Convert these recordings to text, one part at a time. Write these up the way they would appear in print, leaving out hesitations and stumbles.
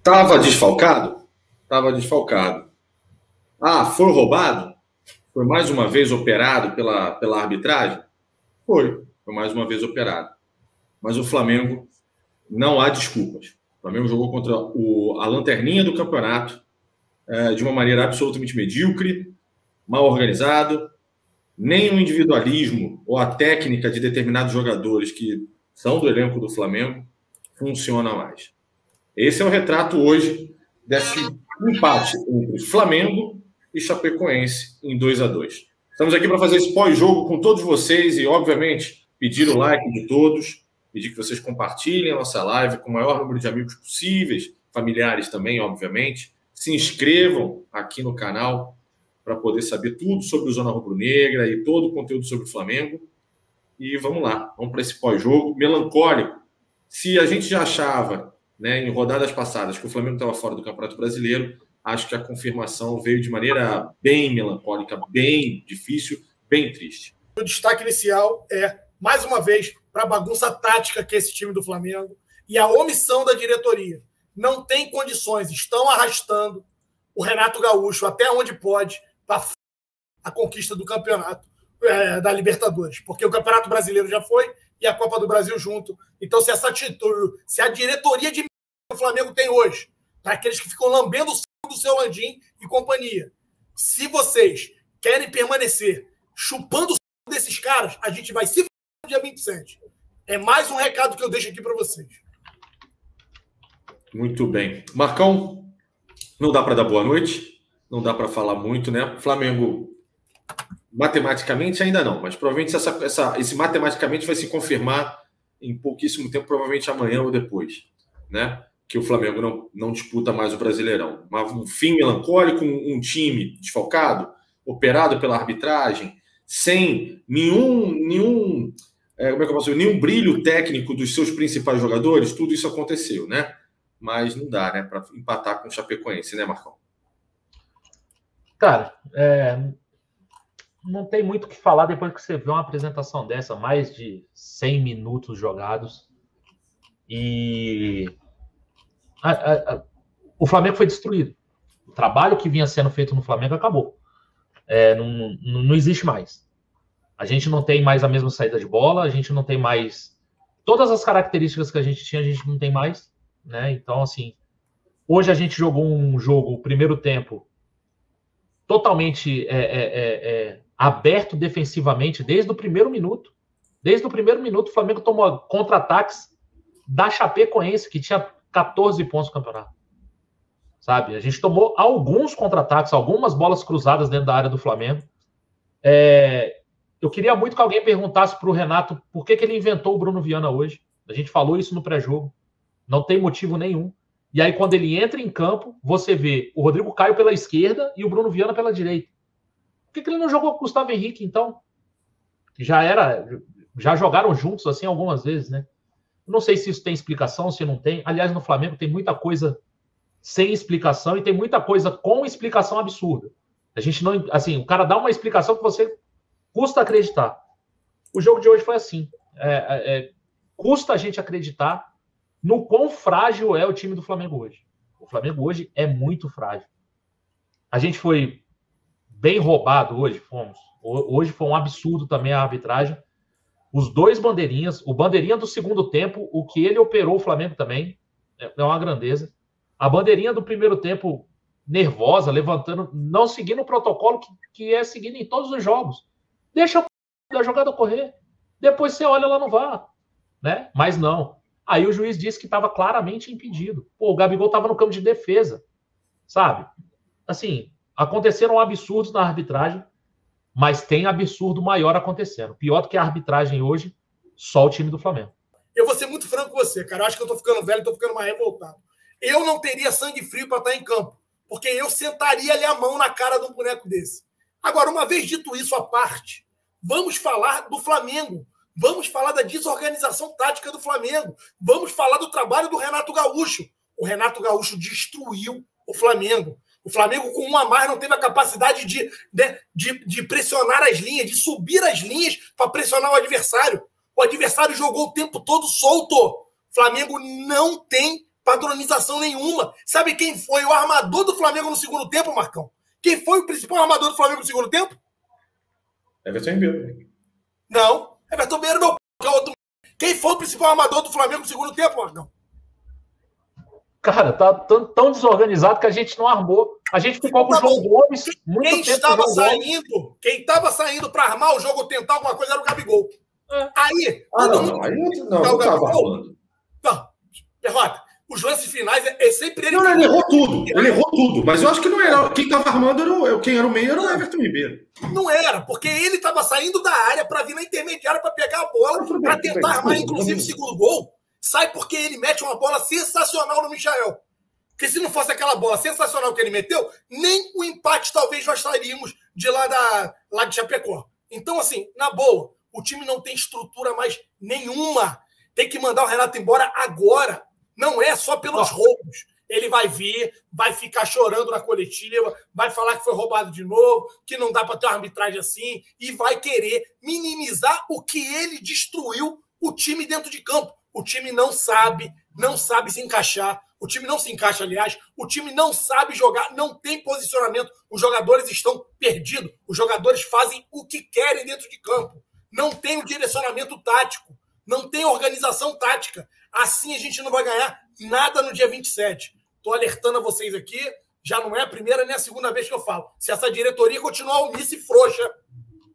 Estava desfalcado? Estava desfalcado. Ah, foi roubado? Foi mais uma vez operado pela arbitragem? Foi mais uma vez operado. Mas o Flamengo, não há desculpas. O Flamengo jogou contra a lanterninha do campeonato de uma maneira absolutamente medíocre, mal organizado. Nem o individualismo ou a técnica de determinados jogadores que são do elenco do Flamengo funciona mais. Esse é o retrato hoje desse empate entre Flamengo e Chapecoense em 2-2. Estamos aqui para fazer esse pós-jogo com todos vocês e, obviamente, pedir o like de todos, pedir que vocês compartilhem a nossa live com o maior número de amigos possíveis, familiares também, obviamente. Se inscrevam aqui no canal para poder saber tudo sobre o Zona Rubro-Negra e todo o conteúdo sobre o Flamengo. E vamos lá, vamos para esse pós-jogo melancólico. Se a gente já achava, né, em rodadas passadas, que o Flamengo estava fora do Campeonato Brasileiro, acho que a confirmação veio de maneira bem melancólica, bem difícil, bem triste. O destaque inicial é, mais uma vez, para a bagunça tática que é esse time do Flamengo e a omissão da diretoria. Não tem condições, estão arrastando o Renato Gaúcho até onde pode para a conquista do campeonato da Libertadores, porque o Campeonato Brasileiro já foi e a Copa do Brasil junto. Então, se essa atitude, se a diretoria de que o Flamengo tem hoje, para aqueles que ficam lambendo o saco do seu Landim e companhia, se vocês querem permanecer chupando o saco desses caras, a gente vai se f*** no dia 27. É mais um recado que eu deixo aqui para vocês. Muito bem. Marcão, não dá para dar boa noite, não dá para falar muito, né? O Flamengo, matematicamente ainda não, mas provavelmente esse matematicamente vai se confirmar em pouquíssimo tempo, provavelmente amanhã ou depois, né? Que o Flamengo não disputa mais o Brasileirão. Mas um fim melancólico, um time desfalcado, operado pela arbitragem, sem nenhum brilho técnico dos seus principais jogadores, tudo isso aconteceu, né? Mas não dá, né, para empatar com o Chapecoense, né, Marcão? Cara, não tem muito o que falar depois que você vê uma apresentação dessa, mais de 100 minutos jogados. E o Flamengo foi destruído. O trabalho que vinha sendo feito no Flamengo acabou. Não existe mais. A gente não tem mais a mesma saída de bola, a gente não tem mais... Todas as características que a gente não tem mais, né? Então, assim, hoje a gente jogou um jogo, o primeiro tempo, totalmente aberto defensivamente desde o primeiro minuto. Desde o primeiro minuto, o Flamengo tomou contra-ataques da Chapecoense, que tinha 14 pontos no campeonato. Sabe? A gente tomou alguns contra-ataques, algumas bolas cruzadas dentro da área do Flamengo. Eu queria muito que alguém perguntasse para o Renato por que ele inventou o Bruno Viana hoje. A gente falou isso no pré-jogo. Não tem motivo nenhum. E aí, quando ele entra em campo, você vê o Rodrigo Caio pela esquerda e o Bruno Viana pela direita. Por que ele não jogou com o Gustavo Henrique, então? Já jogaram juntos assim algumas vezes, né? Não sei se isso tem explicação, se não tem. Aliás, no Flamengo tem muita coisa sem explicação e tem muita coisa com explicação absurda. A gente não... Assim, o cara dá uma explicação que você custa acreditar. O jogo de hoje foi assim. Custa a gente acreditar no quão frágil é o time do Flamengo hoje. O Flamengo hoje é muito frágil. A gente foi bem roubado hoje, fomos. Hoje foi um absurdo também a arbitragem. Os dois bandeirinhas, o bandeirinha do segundo tempo, o que ele operou o Flamengo também, é uma grandeza. A bandeirinha do primeiro tempo, nervosa, levantando, não seguindo o protocolo que é seguido em todos os jogos. Deixa a jogada correr. Depois você olha lá no VAR, né? Mas não. Aí o juiz disse que estava claramente impedido. Pô, o Gabigol estava no campo de defesa, sabe? Assim, aconteceram absurdos na arbitragem, mas tem absurdo maior acontecendo. Pior do que a arbitragem hoje, só o time do Flamengo. Eu vou ser muito franco com você, cara. Eu acho que eu tô ficando velho, tô ficando mais revoltado. Eu não teria sangue frio para estar em campo, porque eu sentaria ali a mão na cara de um boneco desse. Agora, uma vez dito isso à parte, vamos falar do Flamengo. Vamos falar da desorganização tática do Flamengo. Vamos falar do trabalho do Renato Gaúcho. O Renato Gaúcho destruiu o Flamengo. O Flamengo, com um a mais, não teve a capacidade de pressionar as linhas, de subir as linhas para pressionar o adversário. O adversário jogou o tempo todo solto. O Flamengo não tem padronização nenhuma. Sabe quem foi o armador do Flamengo no segundo tempo, Marcão? Quem foi o principal armador do Flamengo no segundo tempo? Everton Ribeiro. Não. Everton Ribeiro, meu outro. Quem foi o principal armador do Flamengo no segundo tempo, Marcão? Cara, tá tão desorganizado que a gente não armou. A gente ficou com o João Gomes muito quem tempo. Quem estava saindo para armar o jogo, tentar alguma coisa, era o Gabigol. Aí... não estava armando. Não, Perrota, os lances finais sempre ele... Não, ele errou tudo. Ele errou tudo. Mas eu acho que não era. Quem estava armando, quem era o meio era o Everton Ribeiro. Não era, porque ele estava saindo da área para vir na intermediária para pegar a bola, para tentar armar, inclusive, o segundo gol. Sai porque ele mete uma bola sensacional no Michael. Porque se não fosse aquela bola sensacional que ele meteu, nem o empate talvez nós estaríamos de lá de Chapecó. Então, assim, na boa, o time não tem estrutura mais nenhuma. Tem que mandar o Renato embora agora. Não é só pelos roubos. Ele vai vir, vai ficar chorando na coletiva, vai falar que foi roubado de novo, que não dá para ter uma arbitragem assim, e vai querer minimizar o que ele destruiu o time dentro de campo. O time não sabe se encaixar. O time não se encaixa, aliás. O time não sabe jogar, não tem posicionamento. Os jogadores estão perdidos. Os jogadores fazem o que querem dentro de campo. Não tem o direcionamento tático. Não tem organização tática. Assim a gente não vai ganhar nada no dia 27. Estou alertando a vocês aqui. Já não é a primeira nem a segunda vez que eu falo. Se essa diretoria continuar omissa e frouxa,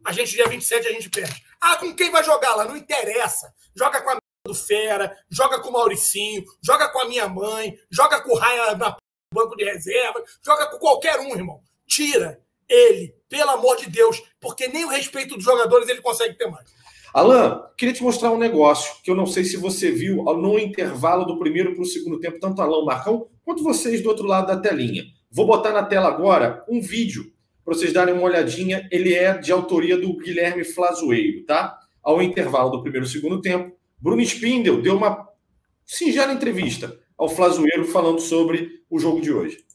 a gente, dia 27, a gente perde. Com quem vai jogar lá? Não interessa. Joga com a do Fera, joga com o Mauricinho, joga com a minha mãe, joga com o Raia no banco de reserva, joga com qualquer um, irmão. Tira ele, pelo amor de Deus, porque nem o respeito dos jogadores ele consegue ter mais. Alan, queria te mostrar um negócio que eu não sei se você viu no intervalo do primeiro para o segundo tempo, tanto Alan, Marcão, quanto vocês do outro lado da telinha. Vou botar na tela agora um vídeo para vocês darem uma olhadinha. Ele é de autoria do Guilherme Flazoeiro, tá? Ao intervalo do primeiro e segundo tempo, Bruno Spindel deu uma singela entrevista ao Flazoeiro falando sobre o jogo de hoje.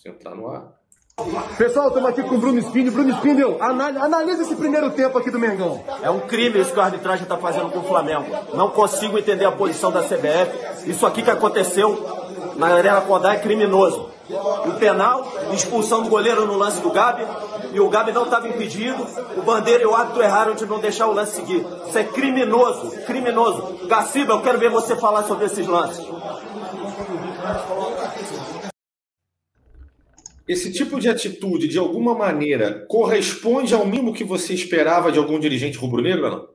Vou entrar no ar. Pessoal, estamos aqui com o Bruno Spindel. Bruno Spindel, analisa esse primeiro tempo aqui do Mengão. É um crime isso que a arbitragem está fazendo com o Flamengo. Não consigo entender a posição da CBF. Isso aqui que aconteceu na Arena Condá é criminoso. O penal, expulsão do goleiro no lance do Gabi, e o Gabi não estava impedido, o Bandeira e o árbitro erraram de não deixar o lance seguir. Isso é criminoso, criminoso. Gaciba, eu quero ver você falar sobre esses lances. Esse tipo de atitude, de alguma maneira, corresponde ao mínimo que você esperava de algum dirigente rubro-negro, não?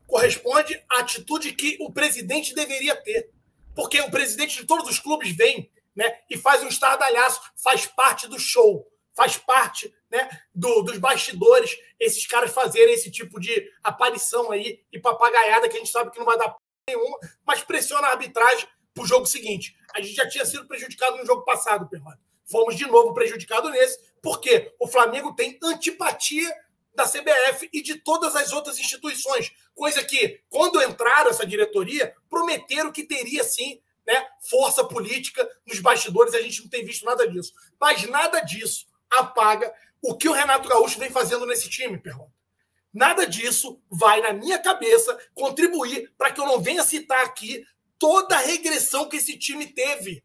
Corresponde à atitude que o presidente deveria ter. Porque o presidente de todos os clubes vem, né, e faz um estardalhaço, faz parte do show, faz parte, né, dos bastidores, esses caras fazerem esse tipo de aparição aí e papagaiada que a gente sabe que não vai dar p*** nenhuma, mas pressiona a arbitragem pro jogo seguinte. A gente já tinha sido prejudicado no jogo passado, Perrota. Fomos de novo prejudicados nesse, porque o Flamengo tem antipatia da CBF e de todas as outras instituições, coisa que, quando entraram essa diretoria, prometeram que teria sim, né, força política nos bastidores. A gente não tem visto nada disso. Mas nada disso apaga o que o Renato Gaúcho vem fazendo nesse time, Perrota. Nada disso vai, na minha cabeça, contribuir para que eu não venha citar aqui toda a regressão que esse time teve.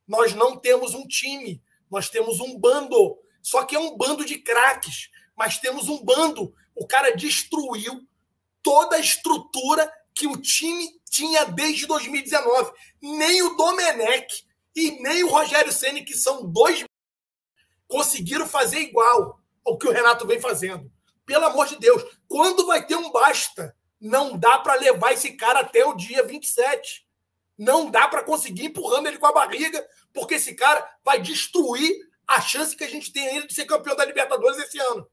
Nós não temos um time, nós temos um bando. Só que é um bando de craques, mas temos um bando. O cara destruiu toda a estrutura que o time tinha desde 2019. Nem o Domenech e nem o Rogério Ceni, que são dois, conseguiram fazer igual ao que o Renato vem fazendo. Pelo amor de Deus, quando vai ter um basta? Não dá para levar esse cara até o dia 27. Não dá para conseguir empurrando ele com a barriga, porque esse cara vai destruir a chance que a gente tem ainda de ser campeão da Libertadores esse ano.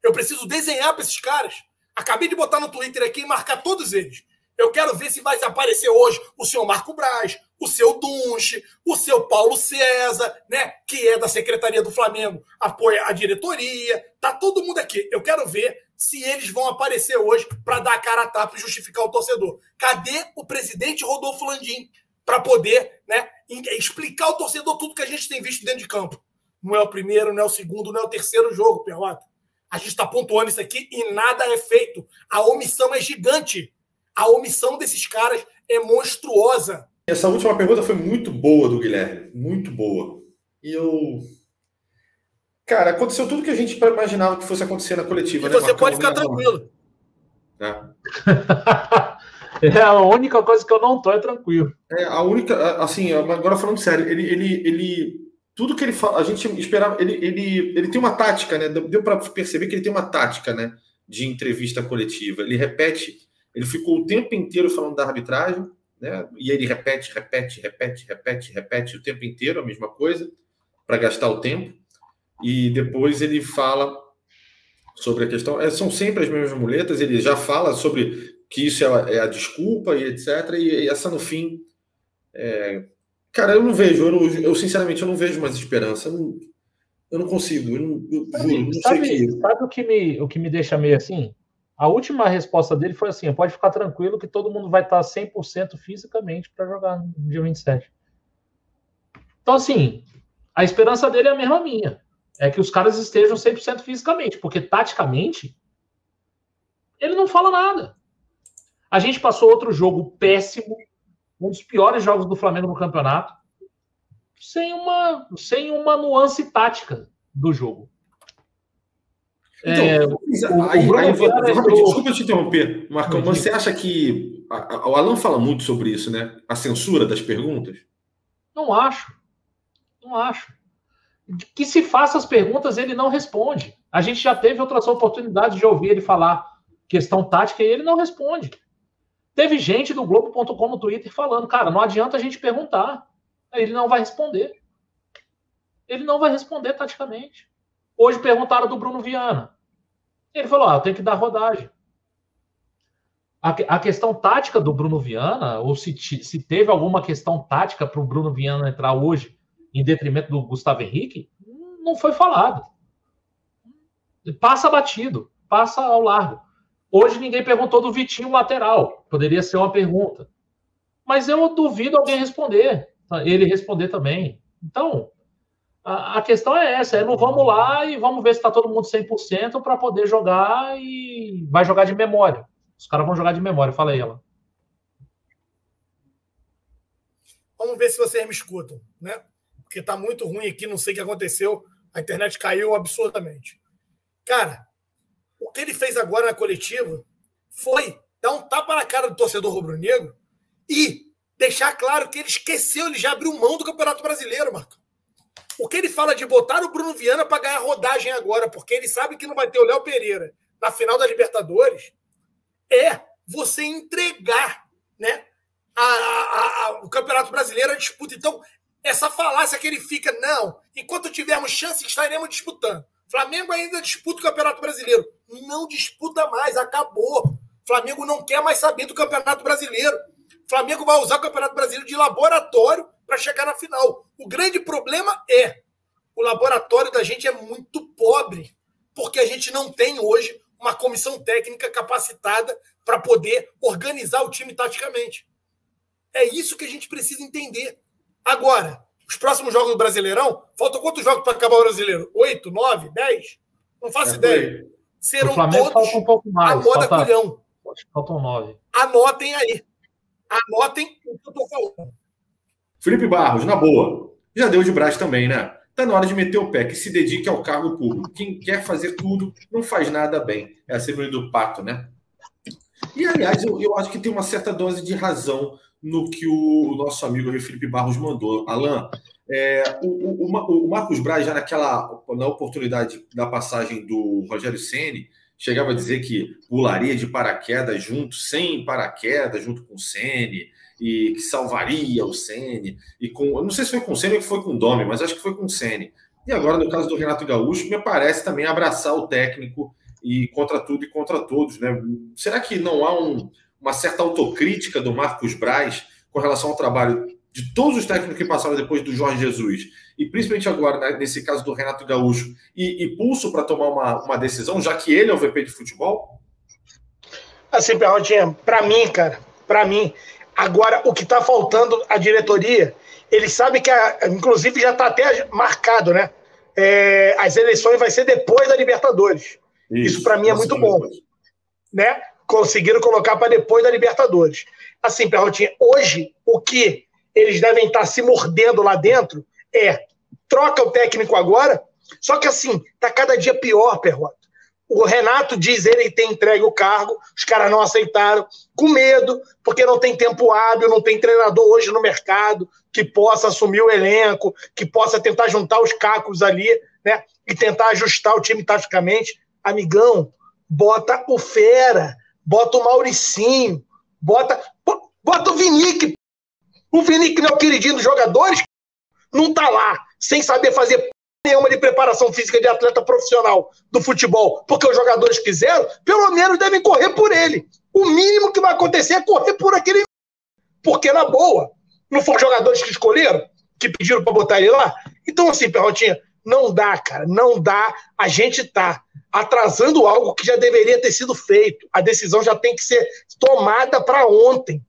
Eu preciso desenhar para esses caras. Acabei de botar no Twitter aqui e marcar todos eles. Eu quero ver se vai aparecer hoje o seu Marco Braz, o seu Dunche, o seu Paulo César, né, que é da Secretaria do Flamengo, apoia a diretoria. Tá todo mundo aqui. Eu quero ver se eles vão aparecer hoje para dar a cara a tapa e justificar o torcedor. Cadê o presidente Rodolfo Landim para poder, né, explicar ao torcedor tudo que a gente tem visto dentro de campo? Não é o primeiro, não é o segundo, não é o terceiro jogo, Perrota. A gente está pontuando isso aqui e nada é feito. A omissão é gigante. A omissão desses caras é monstruosa. Essa última pergunta foi muito boa do Guilherme, muito boa. E cara, aconteceu tudo que a gente imaginava que fosse acontecer na coletiva. E você pode ficar tranquilo. É a única coisa que eu não tô é tranquilo. A única, assim, agora falando sério, ele tudo que ele fala, a gente esperava, ele tem uma tática, né? Deu para perceber que ele tem uma tática, né? De entrevista coletiva. Ele repete, ele ficou o tempo inteiro falando da arbitragem, né? E ele repete o tempo inteiro a mesma coisa para gastar o tempo. E depois ele fala sobre a questão. São sempre as mesmas muletas. Ele já fala sobre que isso é a desculpa e etc. E essa no fim, cara, eu não vejo. Eu sinceramente eu não vejo mais esperança. Eu não consigo. Sabe o que me deixa meio assim? A última resposta dele foi assim: pode ficar tranquilo que todo mundo vai estar 100% fisicamente para jogar no dia 27. Então, assim, a esperança dele é a mesma minha. É que os caras estejam 100% fisicamente, porque taticamente ele não fala nada. A gente passou outro jogo péssimo, um dos piores jogos do Flamengo no campeonato, sem uma nuance tática do jogo. Desculpa te interromper, Marcão, mas você acha que o Alan fala muito sobre isso, né? A censura das perguntas? Não acho. Que se faça as perguntas, ele não responde. A gente já teve outras oportunidades de ouvir ele falar questão tática e ele não responde. Teve gente do Globo.com no Twitter falando, cara, não adianta a gente perguntar. Ele não vai responder. Ele não vai responder taticamente. Hoje perguntaram do Bruno Viana. Ele falou, eu tenho que dar rodagem. A questão tática do Bruno Viana, ou se teve alguma questão tática para o Bruno Viana entrar hoje em detrimento do Gustavo Henrique, não foi falado. Passa batido, passa ao largo. Hoje ninguém perguntou do Vitinho lateral. Poderia ser uma pergunta. Mas eu duvido alguém responder. Ele responder também. Então, a questão é essa. Não vamos lá e vamos ver se está todo mundo 100% para poder jogar e vai jogar de memória. Os caras vão jogar de memória. Fala aí, ela. Vamos ver se vocês me escutam, né? Porque tá muito ruim aqui, não sei o que aconteceu. A internet caiu absurdamente. Cara, o que ele fez agora na coletiva foi dar um tapa na cara do torcedor rubro-negro e deixar claro que ele esqueceu, ele já abriu mão do Campeonato Brasileiro, Marco. O que ele fala de botar o Bruno Viana para ganhar rodagem agora, porque ele sabe que não vai ter o Léo Pereira na final da Libertadores, é você entregar, né, o Campeonato Brasileiro à disputa. Então, essa falácia que ele fica, não, enquanto tivermos chance, estaremos disputando. Flamengo ainda disputa o Campeonato Brasileiro. Não disputa mais, acabou. Flamengo não quer mais saber do Campeonato Brasileiro. Flamengo vai usar o Campeonato Brasileiro de laboratório para chegar na final. O grande problema é o laboratório da gente é muito pobre, porque a gente não tem hoje uma comissão técnica capacitada para poder organizar o time taticamente. É isso que a gente precisa entender. Agora, os próximos jogos do Brasileirão, faltam quantos jogos para acabar o Brasileiro? 8, 9, 10? Não faço ideia. Serão todos um pouco mais. a moda culhão. Faltam 9. Anotem aí. Anotem o que eu estou falando. Felipe Barros, na boa. Já deu de braço também, né? Tá na hora de meter o pé, que se dedique ao cargo público. Quem quer fazer tudo, não faz nada bem. É a síndrome do pato, né? E, aliás, eu acho que tem uma certa dose de razão no que o nosso amigo Felipe Barros mandou. Alan, o Marcos Braz, já na oportunidade da passagem do Rogério Ceni, chegava a dizer que pularia de paraquedas sem paraquedas, junto com o Ceni, e que salvaria o Ceni. Eu não sei se foi com o Ceni ou foi com o Domi, mas acho que foi com o Ceni. E agora, no caso do Renato Gaúcho, me parece também abraçar o técnico e contra tudo e contra todos, né? Será que não há uma certa autocrítica do Marcos Braz com relação ao trabalho de todos os técnicos que passaram depois do Jorge Jesus, e principalmente agora, né, nesse caso do Renato Gaúcho, e pulso para tomar uma decisão, já que ele é o VP de futebol? Assim, Perrotinha, para mim, agora o que está faltando à diretoria, ele sabe que, inclusive já está até marcado, né? As eleições vai ser depois da Libertadores. Isso para mim é muito bom. Né? conseguiram colocar para depois da Libertadores. Assim, Perrotinha, hoje, o que eles devem estar se mordendo lá dentro troca o técnico agora, só que assim, tá cada dia pior, Perrota. O Renato diz ele tem entregue o cargo, os caras não aceitaram, com medo, porque não tem tempo hábil, não tem treinador hoje no mercado que possa assumir o elenco, que possa tentar juntar os cacos ali, né, e tentar ajustar o time taticamente. Amigão, bota o Fera, bota o Mauricinho, bota o Vinique. O Vinique não é o queridinho dos jogadores, não tá lá, sem saber fazer nenhuma de preparação física de atleta profissional do futebol, porque os jogadores quiseram, pelo menos devem correr por ele. O mínimo que vai acontecer é correr por aquele, porque na boa, não foram jogadores que escolheram, que pediram para botar ele lá. Então assim, Perrotinha, não dá, cara, não dá. A gente tá atrasando algo que já deveria ter sido feito. A decisão já tem que ser tomada para ontem.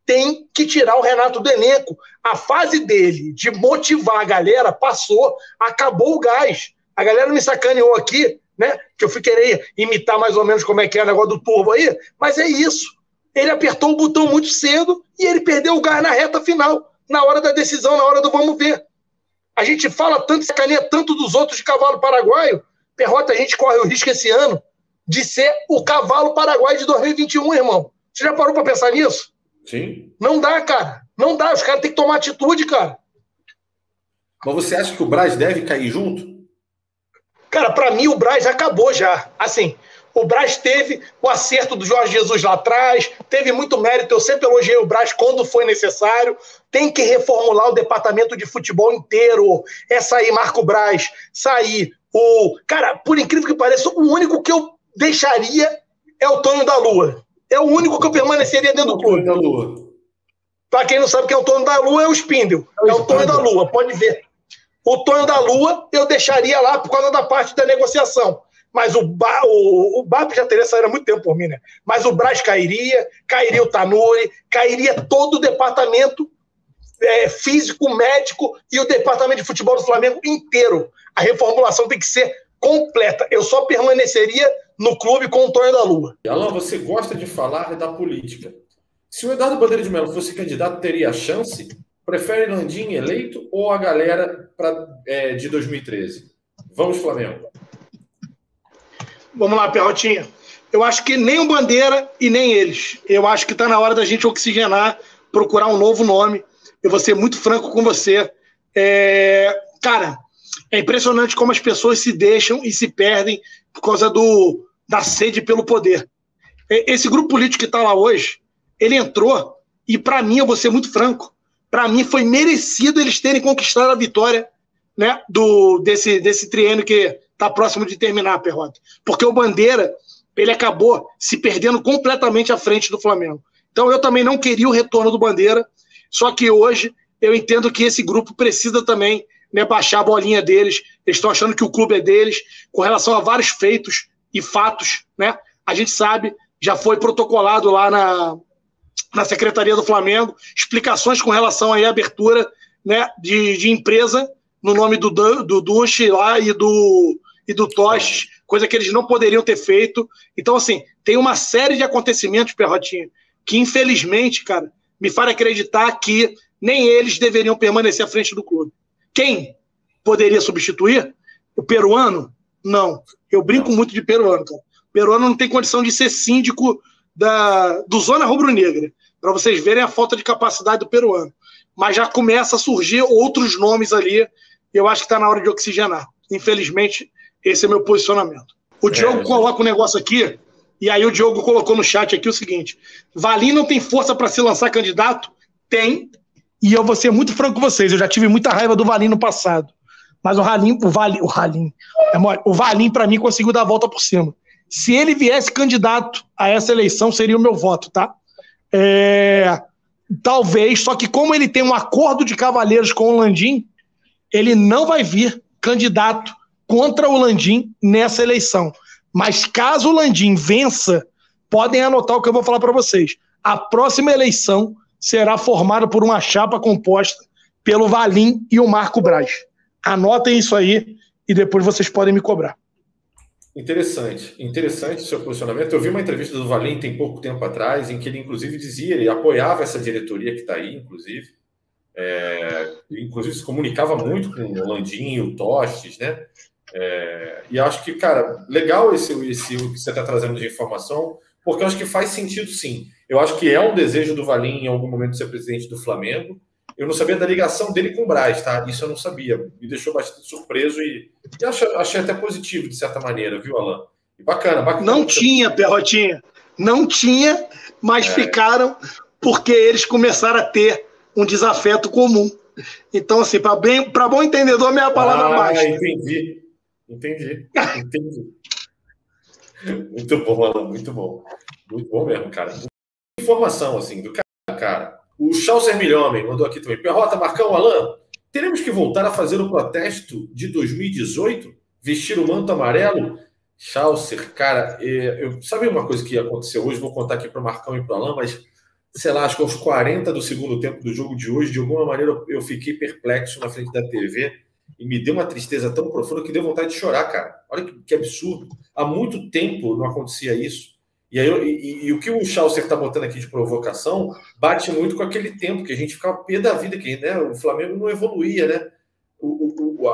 Tem que tirar o Renato do elenco. A fase dele de motivar a galera passou, acabou o gás. A galera me sacaneou aqui, né? Que eu fui querer imitar mais ou menos como é que é o negócio do turbo aí, mas é isso. Ele apertou o botão muito cedo e ele perdeu o gás na reta final, na hora da decisão, na hora do vamos ver. A gente fala tanto, sacaneia tanto dos outros de cavalo paraguaio, Perrota, a gente corre o risco esse ano de ser o cavalo paraguaio de 2021, irmão. Você já parou para pensar nisso? Sim. Não dá, cara. Não dá. Os caras têm que tomar atitude, cara. Mas você acha que o Braz deve cair junto? Cara, pra mim o Braz acabou já. Assim, o Braz teve o acerto do Jorge Jesus lá atrás, teve muito mérito. Eu sempre elogiei o Braz quando foi necessário. Tem que reformular o departamento de futebol inteiro. É sair Marco Braz, sair Cara, por incrível que pareça, o único que eu deixaria é o Tonho da Lua. É o único que eu permaneceria dentro do clube. Da Lua. Pra quem não sabe quem é o Tonho da Lua, é o Spindle. É o Tonho da Lua, pode ver. O Tonho da Lua eu deixaria lá por causa da parte da negociação. Mas o BAP já teria saído há muito tempo por mim, né? Mas o Braz cairia o Tanuri, cairia todo o departamento físico, médico e o departamento de futebol do Flamengo inteiro. A reformulação tem que ser completa. Eu só permaneceria no clube com o Tonho da Lua. Alan, você gosta de falar da política. Se o Eduardo Bandeira de Mello fosse candidato, teria chance? Prefere Landim eleito ou a galera de 2013? Vamos, Flamengo. Vamos lá, Perrotinha. Eu acho que nem o Bandeira e nem eles. Eu acho que está na hora da gente oxigenar, procurar um novo nome. Eu vou ser muito franco com você. Cara, é impressionante como as pessoas se deixam e se perdem por causa da sede pelo poder. Esse grupo político que está lá hoje, ele entrou e, para mim, eu vou ser muito franco, para mim foi merecido eles terem conquistado a vitória, né, desse triênio que está próximo de terminar, Perrota. Porque o Bandeira, ele acabou se perdendo completamente à frente do Flamengo. Então eu também não queria o retorno do Bandeira, só que hoje eu entendo que esse grupo precisa também, né, baixar a bolinha deles. Eles estão achando que o clube é deles, com relação a vários feitos e fatos, né? A gente sabe, já foi protocolado lá na Secretaria do Flamengo, explicações com relação aí à abertura, né, de empresa no nome do Duche lá e do Toches, coisa que eles não poderiam ter feito. Então, assim, tem uma série de acontecimentos, Perrotinha, que infelizmente, cara, me faz acreditar que nem eles deveriam permanecer à frente do clube. Quem poderia substituir? O peruano? Não. Eu brinco muito de peruano, cara. O peruano não tem condição de ser síndico do Zona Rubro-Negra, para vocês verem a falta de capacidade do peruano. Mas já começa a surgir outros nomes ali, e eu acho que está na hora de oxigenar. Infelizmente, esse é meu posicionamento. O Diogo coloca um negócio aqui, e aí o Diogo colocou no chat aqui o seguinte: Valim não tem força para se lançar candidato? Tem, e eu vou ser muito franco com vocês, eu já tive muita raiva do Valim no passado, mas o Valim para mim conseguiu dar a volta por cima. Se ele viesse candidato a essa eleição, seria o meu voto, tá? Talvez, só que como ele tem um acordo de cavalheiros com o Landim, ele não vai vir candidato contra o Landim nessa eleição. Mas caso o Landim vença, podem anotar o que eu vou falar para vocês. A próxima eleição será formada por uma chapa composta pelo Valim e o Marco Braz. Anotem isso aí e depois vocês podem me cobrar. Interessante o seu posicionamento. Eu vi uma entrevista do Valim tem pouco tempo atrás, em que ele, inclusive, dizia, ele apoiava essa diretoria que está aí, inclusive. Inclusive, se comunicava muito com o Landim, o Tostes, né? E acho que, cara, legal esse que você está trazendo de informação, porque eu acho que faz sentido, sim. Eu acho que é um desejo do Valim, em algum momento, ser presidente do Flamengo. Eu não sabia da ligação dele com o Braz, tá? Isso eu não sabia. Me deixou bastante surpreso e achei até positivo, de certa maneira, viu, Alan? E bacana. Não tinha, Perrotinha. Não tinha, mas ficaram porque eles começaram a ter um desafeto comum. Então, assim, para bom entendedor, minha palavra baixa. Entendi. Muito bom, Alan, muito bom. Muito bom mesmo, cara. Informação, assim, do cara. O Chaucer Milhomem mandou aqui também. Perrota, Marcão, Alan, teremos que voltar a fazer o protesto de 2018? Vestir o manto amarelo? Chaucer, cara, sabe uma coisa que aconteceu hoje? Vou contar aqui para o Marcão e para o Alan, mas, sei lá, acho que aos 40 do segundo tempo do jogo de hoje, de alguma maneira eu fiquei perplexo na frente da TV e me deu uma tristeza tão profunda que deu vontade de chorar, cara. Olha que absurdo. Há muito tempo não acontecia isso. E o que o Chaucer está botando aqui de provocação bate muito com aquele tempo que a gente ficava pé da vida, que, né, o Flamengo não evoluía, né?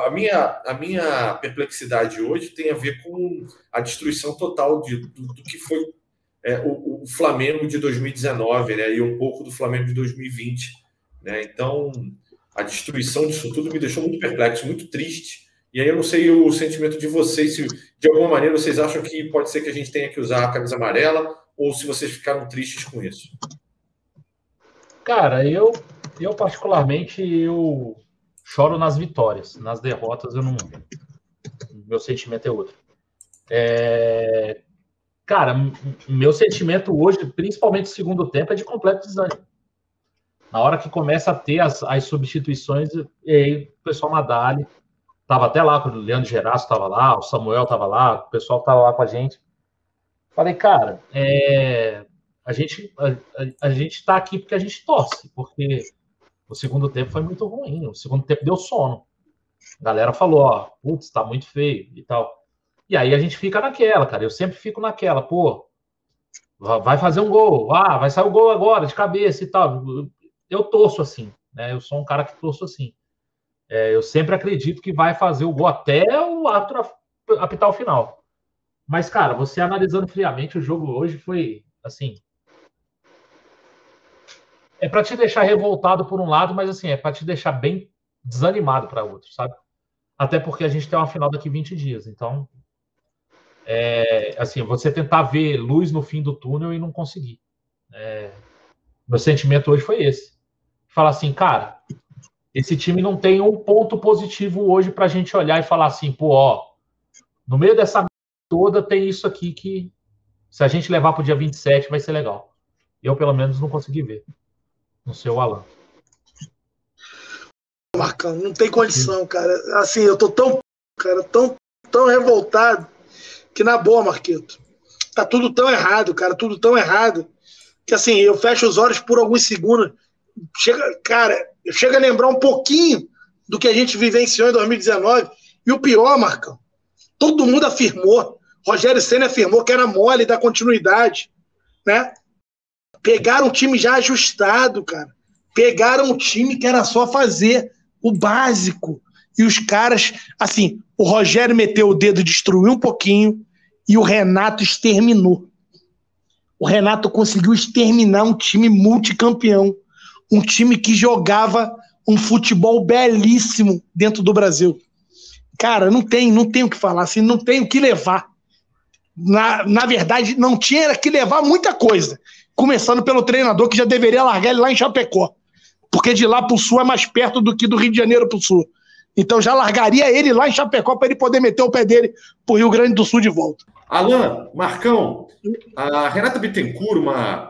A minha perplexidade hoje tem a ver com a destruição total do que foi o Flamengo de 2019, né? E um pouco do Flamengo de 2020, né? Então, a destruição disso tudo me deixou muito perplexo, muito triste. E aí eu não sei o sentimento de vocês, se de alguma maneira vocês acham que pode ser que a gente tenha que usar a camisa amarela, ou se vocês ficaram tristes com isso. Cara, eu particularmente, eu choro nas vitórias. Nas derrotas, eu não... Meu sentimento é outro. Cara, meu sentimento hoje, principalmente no segundo tempo, é de completo desânimo. Na hora que começa a ter as substituições, e aí o pessoal Madali, tava até lá, o Leandro Geraço estava lá, o Samuel estava lá, o pessoal estava lá com a gente. Falei, cara, a gente está aqui porque a gente torce, porque o segundo tempo foi muito ruim, o segundo tempo deu sono. A galera falou, ó, putz, tá muito feio e tal. E aí a gente fica naquela, cara, eu sempre fico naquela, pô, vai fazer um gol, vai sair o gol agora, de cabeça e tal. Eu torço assim, né? Eu sou um cara que torço assim. Eu sempre acredito que vai fazer o gol até o árbitro apitar o final. Mas, cara, você analisando friamente, o jogo hoje foi, assim... É para te deixar revoltado por um lado, mas, assim, é para te deixar bem desanimado para outro, sabe? Até porque a gente tem uma final daqui 20 dias. Então, assim, você tentar ver luz no fim do túnel e não conseguir. Meu sentimento hoje foi esse. Falar assim, cara... Esse time não tem um ponto positivo hoje para a gente olhar e falar assim, pô, ó, no meio dessa toda tem isso aqui que, se a gente levar para o dia 27, vai ser legal. Eu, pelo menos, não consegui ver. No seu Alan. Marcão, não tem condição, cara. Assim, eu tô tão revoltado que, na boa, Marquito, tá tudo tão errado, cara, tudo tão errado, que, assim, eu fecho os olhos por alguns segundos. Chega a lembrar um pouquinho do que a gente vivenciou em 2019. E o pior, Marcão, todo mundo afirmou, Rogério Ceni afirmou que era mole da continuidade, né? Pegaram um time já ajustado, cara. Pegaram um time que era só fazer o básico. E os caras, assim, o Rogério meteu o dedo, destruiu um pouquinho, e o Renato exterminou. O Renato conseguiu exterminar um time multicampeão. Um time que jogava um futebol belíssimo dentro do Brasil. Cara, não tem o que falar, assim, não tem o que levar. Na verdade, não tinha que levar muita coisa. Começando pelo treinador, que já deveria largar ele lá em Chapecó. Porque de lá para o sul é mais perto do que do Rio de Janeiro para o sul. Então já largaria ele lá em Chapecó para ele poder meter o pé dele para o Rio Grande do Sul de volta. Alan, Marcão, a Renata Bittencourt,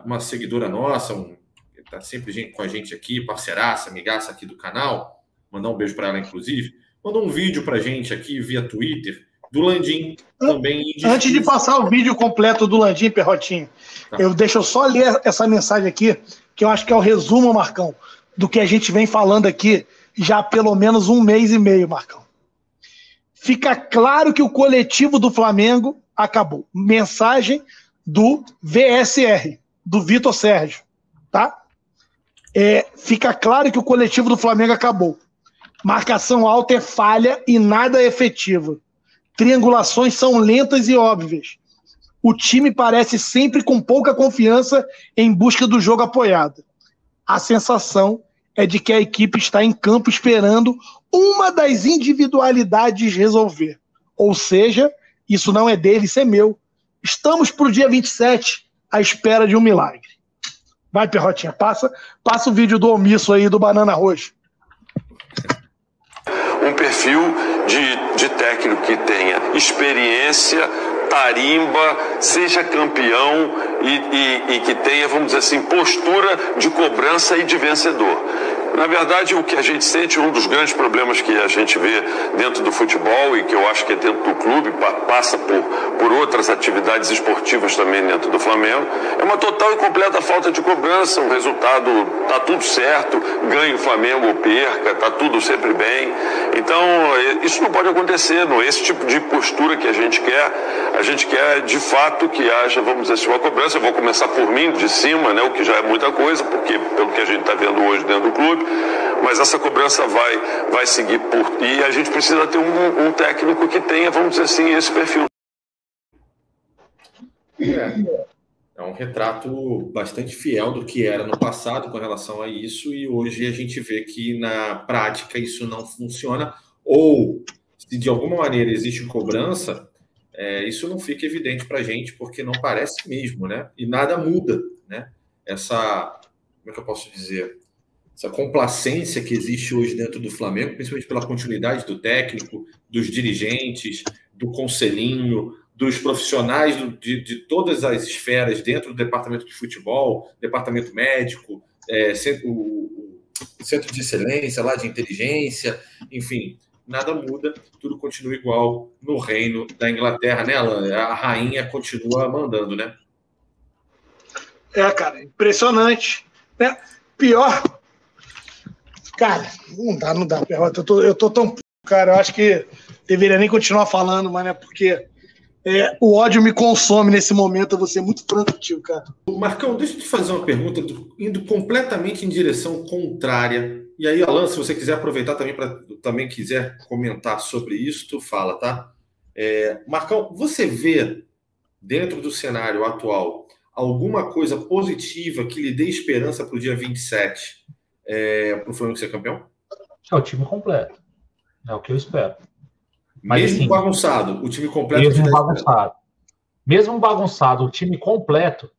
uma seguidora nossa, está sempre com a gente aqui, parceiraça, amigaça aqui do canal, mandar um beijo para ela, inclusive, mandou um vídeo para a gente aqui via Twitter, do Landim também. Antes de passar o vídeo completo do Landim, Perrotinho, tá. Deixa eu só ler essa mensagem aqui, que eu acho que é o resumo, Marcão, do que a gente vem falando aqui já há pelo menos 1 mês e meio, Marcão. fica claro que o coletivo do Flamengo acabou. Mensagem do VSR, do Vitor Sérgio, tá? Fica claro que o coletivo do Flamengo acabou. Marcação alta é falha e nada é efetiva. Triangulações são lentas e óbvias. O time parece sempre com pouca confiança em busca do jogo apoiado. A sensação é de que a equipe está em campo esperando uma das individualidades resolver. Ou seja, isso não é dele, isso é meu. Estamos para o dia 27 à espera de um milagre. Vai, Perrotinha, passa o vídeo do omisso aí do Banana Roxo. Um perfil de técnico que tenha experiência, tarimba, seja campeão e que tenha, vamos dizer assim, postura de cobrança e de vencedor. Na verdade, o que a gente sente, um dos grandes problemas que a gente vê dentro do futebol e que eu acho que é dentro do clube, passa por outras atividades esportivas também dentro do Flamengo, é uma total e completa falta de cobrança. O resultado está tudo certo, ganha o Flamengo ou perca, está tudo sempre bem. Então, isso não pode acontecer, não. Esse tipo de postura que a gente quer de fato que haja, vamos dizer assim, uma cobrança. Eu vou começar por mim, de cima, né, o que já é muita coisa, porque pelo que a gente está vendo hoje dentro do clube, mas essa cobrança vai seguir e a gente precisa ter um técnico que tenha, vamos dizer assim, esse perfil. É um retrato bastante fiel do que era no passado com relação a isso, e hoje a gente vê que na prática isso não funciona, ou se de alguma maneira existe cobrança, isso não fica evidente para a gente, porque não parece mesmo, né? E nada muda, né? Como é que eu posso dizer? Essa complacência que existe hoje dentro do Flamengo, principalmente pela continuidade do técnico, dos dirigentes, do conselhinho, dos profissionais de todas as esferas dentro do departamento de futebol, departamento médico, centro de excelência, lá de inteligência, enfim, nada muda, tudo continua igual no reino da Inglaterra, né, Alan? A rainha continua mandando, né? Cara, impressionante, né? Pior... Cara, não dá, Perrota. Eu tô tão... Cara, eu acho que deveria nem continuar falando, mas é porque o ódio me consome nesse momento. Eu vou ser muito franco contigo, cara. Marcão, deixa eu te fazer uma pergunta indo completamente em direção contrária. E aí, Alan, se você quiser aproveitar também quiser comentar sobre isso, tu fala, tá? Marcão, você vê dentro do cenário atual alguma coisa positiva que lhe dê esperança para o dia 27? Para o Flamengo ser campeão? É o time completo. É o que eu espero. Mas, mesmo assim, bagunçado, o time completo... Mesmo bagunçado, o time completo,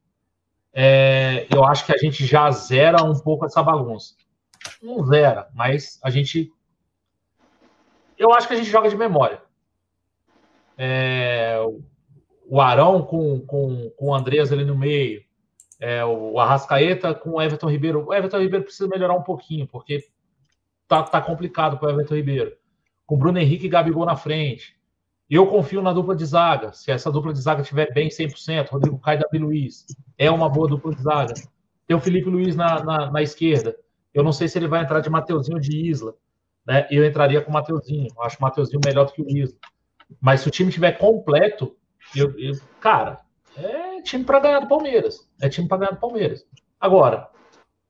eu acho que a gente já zera um pouco essa bagunça. Não zera, mas a gente... Eu acho que a gente joga de memória. O Arão com o Andrés ali no meio, o Arrascaeta com o Everton Ribeiro. O Everton Ribeiro precisa melhorar um pouquinho, porque tá complicado para o Everton Ribeiro. Com Bruno Henrique e Gabigol na frente. Eu confio na dupla de zaga. Se essa dupla de zaga estiver bem 100%, Rodrigo Caio e Davi Luiz é uma boa dupla de zaga. Tem o Felipe Luiz na esquerda. Eu não sei se ele vai entrar de Mateuzinho ou de Isla, né? Eu entraria com o Mateuzinho. Eu acho o Mateuzinho melhor do que o Isla. Mas se o time estiver completo, cara... É time para ganhar do Palmeiras. Agora,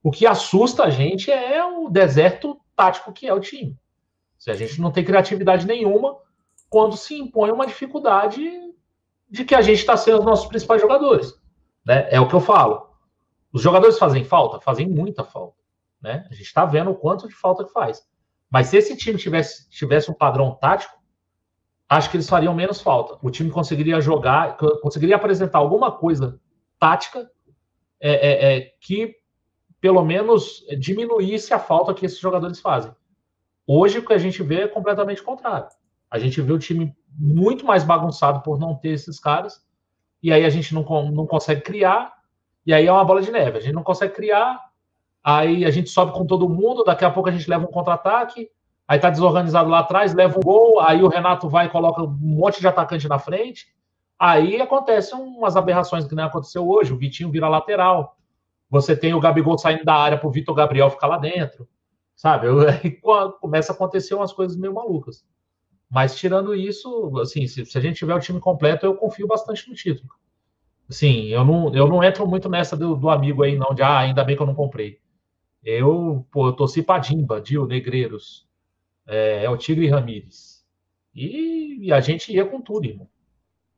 o que assusta a gente é o deserto tático que é o time. Se a gente não tem criatividade nenhuma quando se impõe uma dificuldade de que a gente está sendo os nossos principais jogadores. Né? É o que eu falo. Os jogadores fazem falta? Fazem muita falta. Né? A gente está vendo o quanto de falta que faz. Mas se esse time tivesse um padrão tático, acho que eles fariam menos falta. O time conseguiria jogar, conseguiria apresentar alguma coisa tática que, pelo menos, diminuísse a falta que esses jogadores fazem. Hoje, o que a gente vê é completamente contrário. A gente vê o time muito mais bagunçado por não ter esses caras, e aí a gente não consegue criar, e aí é uma bola de neve. A gente não consegue criar, aí a gente sobe com todo mundo, daqui a pouco a gente leva um contra-ataque, aí tá desorganizado lá atrás, leva um gol, aí o Renato vai e coloca um monte de atacante na frente, aí acontecem umas aberrações que nem aconteceu hoje, o Vitinho vira lateral, você tem o Gabigol saindo da área pro Vitor Gabriel ficar lá dentro, sabe? Aí começa a acontecer umas coisas meio malucas. Mas tirando isso, assim, se a gente tiver o time completo, eu confio bastante no título. Assim, eu não entro muito nessa do amigo aí, não, de ainda bem que eu não comprei. Eu torci pra Dimba, Dil, Negreiros, o Tigre Ramírez. E a gente ia com tudo, irmão.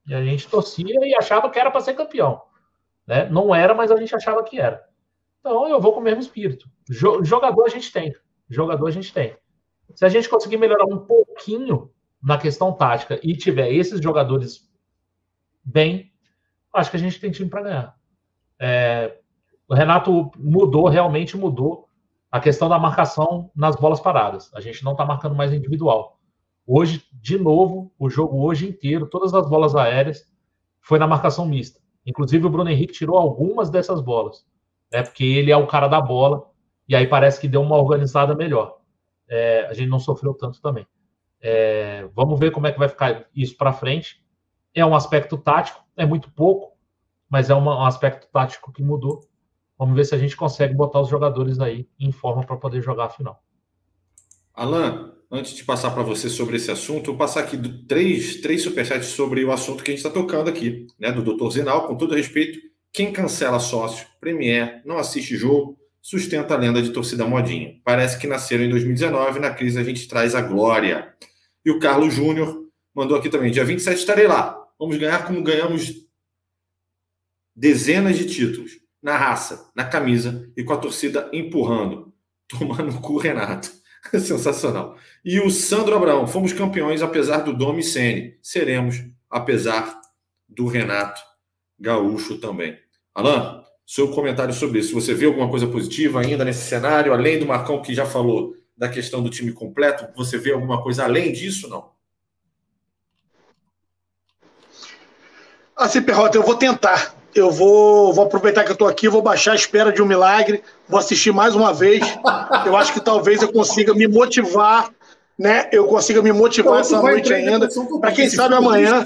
E a gente torcia e achava que era para ser campeão. Né? Não era, mas a gente achava que era. Então eu vou com o mesmo espírito. Jogador a gente tem. Jogador a gente tem. Se a gente conseguir melhorar um pouquinho na questão tática e tiver esses jogadores bem, acho que a gente tem time para ganhar. O Renato realmente mudou a questão da marcação nas bolas paradas. A gente não está marcando mais individual. Hoje, de novo, o jogo hoje inteiro, todas as bolas aéreas, foi na marcação mista. Inclusive, o Bruno Henrique tirou algumas dessas bolas, né, porque ele é o cara da bola, e aí parece que deu uma organizada melhor. A gente não sofreu tanto também. Vamos ver como é que vai ficar isso para frente. É um aspecto tático, é muito pouco, mas é um aspecto tático que mudou. Vamos ver se a gente consegue botar os jogadores aí em forma para poder jogar a final. Alan, antes de passar para você sobre esse assunto, eu vou passar aqui três superchats sobre o assunto que a gente está tocando aqui, né? Do Dr. Zinal, com todo respeito. Quem cancela sócio, Premier, não assiste jogo, sustenta a lenda de torcida modinha. Parece que nasceram em 2019, na crise a gente traz a glória. E o Carlos Júnior mandou aqui também, dia 27 estarei lá. Vamos ganhar como ganhamos dezenas de títulos. Na raça, na camisa e com a torcida empurrando. Tomando no cu, Renato. Sensacional. E o Sandro Abraão, fomos campeões apesar do Domi Ceni. Seremos apesar do Renato Gaúcho também. Alan, seu comentário sobre isso. Você vê alguma coisa positiva ainda nesse cenário, além do Marcão que já falou da questão do time completo? Você vê alguma coisa além disso, não? Assim, Perrota, eu vou tentar. Eu vou aproveitar que eu estou aqui, vou baixar a Espera de um Milagre, vou assistir mais uma vez. Eu acho que talvez eu consiga me motivar, né? Eu consiga me motivar essa noite ainda. Para quem sabe amanhã.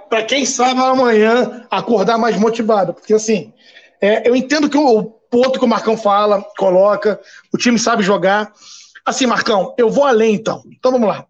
Para quem sabe amanhã acordar mais motivado. Porque assim, eu entendo que o ponto que o Marcão fala, coloca, o time sabe jogar. Assim, Marcão, eu vou além então. Então vamos lá.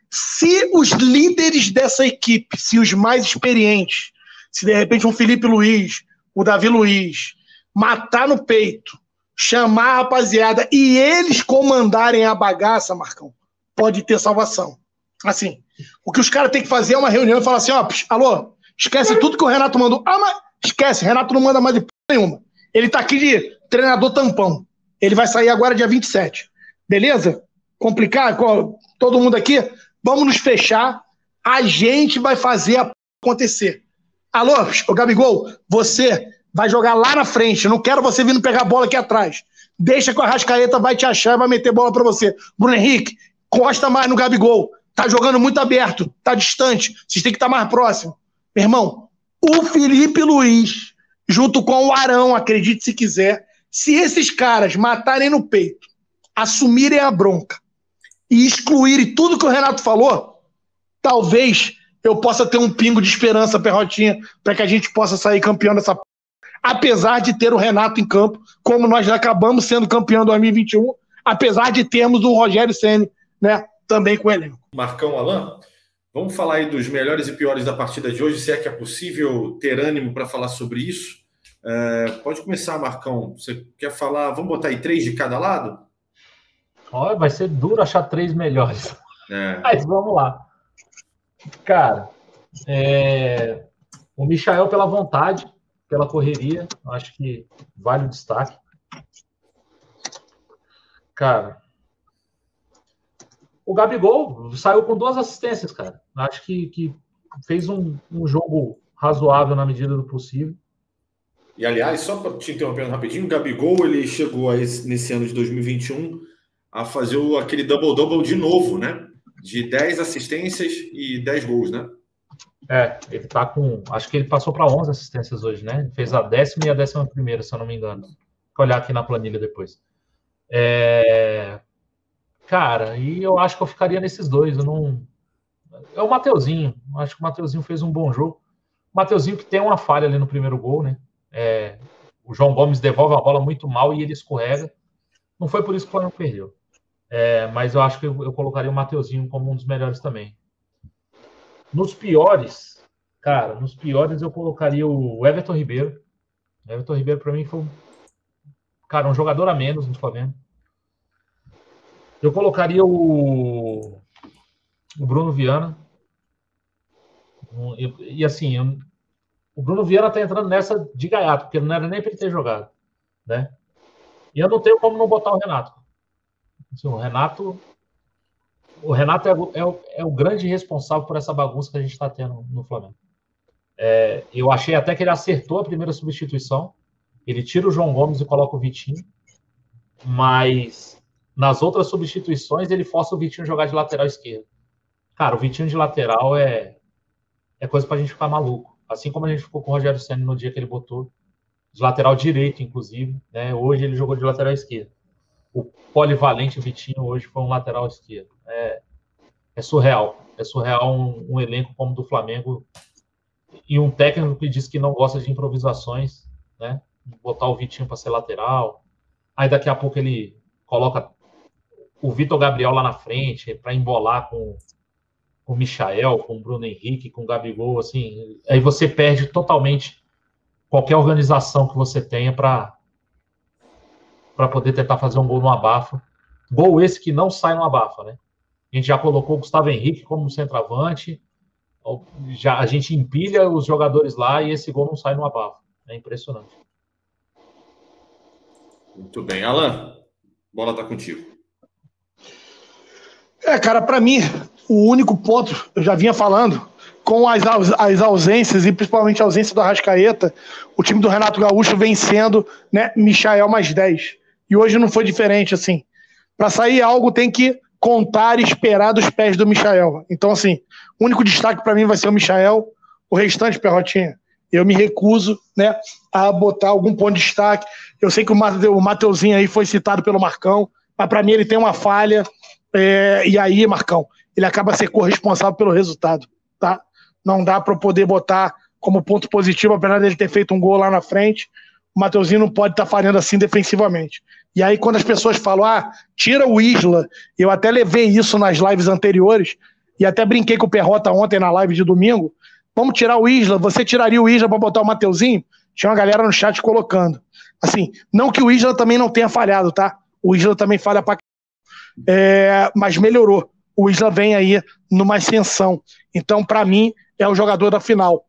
Se os líderes dessa equipe, se os mais experientes, se de repente um Felipe Luiz, o Davi Luiz, matar no peito, chamar a rapaziada e eles comandarem a bagaça, Marcão, pode ter salvação. Assim, o que os caras têm que fazer é uma reunião e falar assim, alô, esquece tudo que o Renato mandou. Mas esquece, Renato não manda mais de p*** nenhuma. Ele tá aqui de treinador tampão. Ele vai sair agora dia 27. Beleza? Complicado? Todo mundo aqui? Vamos nos fechar, a gente vai fazer a p... acontecer. Alô, o Gabigol, você vai jogar lá na frente, eu não quero você vindo pegar a bola aqui atrás. Deixa que o Arrascaeta vai te achar e vai meter bola pra você. Bruno Henrique, encosta mais no Gabigol, tá jogando muito aberto, tá distante, vocês têm que estar mais próximo. Meu irmão, o Felipe Luiz, junto com o Arão, acredite se quiser, se esses caras matarem no peito, assumirem a bronca, e excluírem tudo que o Renato falou, talvez eu possa ter um pingo de esperança, Perrotinha, para que a gente possa sair campeão dessa p... apesar de ter o Renato em campo, como nós já acabamos sendo campeão em 2021, apesar de termos o Rogério Ceni, né, também com o elenco. Marcão, Alan, vamos falar aí dos melhores e piores da partida de hoje, se é que é possível ter ânimo para falar sobre isso. Pode começar, Marcão. Você quer falar, vamos botar aí 3 de cada lado? Olha, vai ser duro achar 3 melhores. Mas vamos lá. Cara, o Michael pela vontade, pela correria, acho que vale o destaque. Cara, o Gabigol saiu com 2 assistências, cara. Acho que fez um jogo razoável na medida do possível. E, aliás, só para te interrompendo rapidinho, o Gabigol ele chegou nesse ano de 2021 a fazer aquele double-double de novo, né? De 10 assistências e 10 gols, né? Ele tá com... Acho que ele passou para 11 assistências hoje, né? Ele fez a 10ª e a 11ª, se eu não me engano. Vou olhar aqui na planilha depois. Cara, e eu acho que eu ficaria nesses 2. É o Mateuzinho. Acho que o Mateuzinho fez um bom jogo. O Mateuzinho que tem uma falha ali no primeiro gol, né? O João Gomes devolve a bola muito mal e ele escorrega. Não foi por isso que o Flamengo perdeu. Mas eu acho que eu colocaria o Mateuzinho como um dos melhores também. Nos piores, cara, eu colocaria o Everton Ribeiro. O Everton Ribeiro, para mim, foi um jogador a menos no Flamengo. Eu colocaria o Bruno Viana. E assim, o Bruno Viana tá entrando nessa de gaiato, porque não era nem para ele ter jogado, né? E eu não tenho como não botar o Renato. Assim, o Renato é o grande responsável por essa bagunça que a gente está tendo no Flamengo. Eu achei até que ele acertou a primeira substituição. Ele tira o João Gomes e coloca o Vitinho. Mas nas outras substituições ele força o Vitinho a jogar de lateral esquerdo. Cara, o Vitinho de lateral é coisa pra gente ficar maluco. Assim como a gente ficou com o Rogério Ceni no dia que ele botou de lateral direito, inclusive, né? Hoje ele jogou de lateral esquerdo. O polivalente Vitinho hoje foi um lateral esquerdo. É surreal. É surreal um elenco como o do Flamengo e um técnico que diz que não gosta de improvisações, né? Botar o Vitinho para ser lateral. Aí daqui a pouco ele coloca o Vitor Gabriel lá na frente para embolar com o Michael, com o Bruno Henrique, com o Gabigol, assim. Aí você perde totalmente qualquer organização que você tenha para poder tentar fazer um gol no abafa. Gol esse que não sai no abafa, né? A gente já colocou o Gustavo Henrique como centroavante, a gente empilha os jogadores lá e esse gol não sai no abafa. É impressionante. Muito bem. Alan, bola tá contigo. Cara, para mim, o único ponto, eu já vinha falando, com as ausências, e principalmente a ausência do Arrascaeta, o time do Renato Gaúcho vem sendo, né, Michael mais 10. E hoje não foi diferente, assim. Para sair algo tem que contar e esperar dos pés do Michael. Então, assim, o único destaque para mim vai ser o Michael, o restante, Perrotinha, eu me recuso, né, a botar algum ponto de destaque. Eu sei que o Mateuzinho aí foi citado pelo Marcão, mas para mim ele tem uma falha, e aí, Marcão, ele acaba sendo corresponsável pelo resultado, tá? Não dá para poder botar como ponto positivo, apesar dele ter feito um gol lá na frente, o Mateuzinho não pode estar falhando assim defensivamente. E aí quando as pessoas falam, tira o Isla, eu até levei isso nas lives anteriores, e até brinquei com o Perrota ontem na live de domingo, vamos tirar o Isla, você tiraria o Isla para botar o Mateuzinho? Tinha uma galera no chat colocando. Assim, não que o Isla também não tenha falhado, tá? O Isla também falha pra mas melhorou. O Isla vem aí numa ascensão. Então, para mim, é o jogador da final.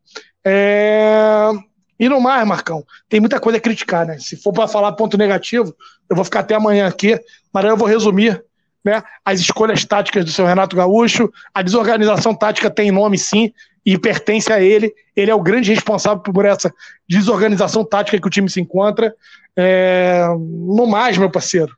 E no mais, Marcão, tem muita coisa a criticar, né? Se for para falar ponto negativo, eu vou ficar até amanhã aqui, mas aí eu vou resumir, né, as escolhas táticas do seu Renato Gaúcho. A desorganização tática tem nome, sim, e pertence a ele. Ele é o grande responsável por essa desorganização tática que o time se encontra. No mais, meu parceiro,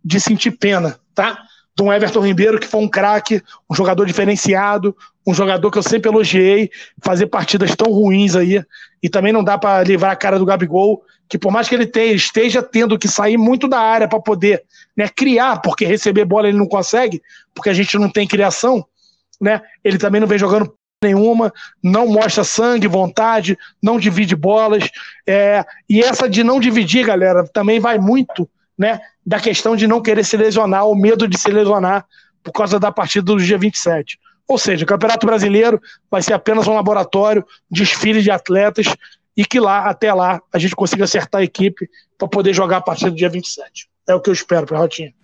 de sentir pena, tá? De um Everton Ribeiro que foi um craque, um jogador diferenciado, um jogador que eu sempre elogiei, fazer partidas tão ruins aí, e também não dá para livrar a cara do Gabigol, que por mais que ele esteja tendo que sair muito da área para poder, né, criar, porque receber bola ele não consegue, porque a gente não tem criação, né? Ele também não vem jogando nenhuma, não mostra sangue, vontade, não divide bolas, e essa de não dividir, galera, também vai muito, né, da questão de não querer se lesionar, o medo de se lesionar por causa da partida do dia 27. Ou seja, o Campeonato Brasileiro vai ser apenas um laboratório, desfile de atletas, e que até lá, a gente consiga acertar a equipe para poder jogar a partir do dia 27. É o que eu espero, Perrotinha.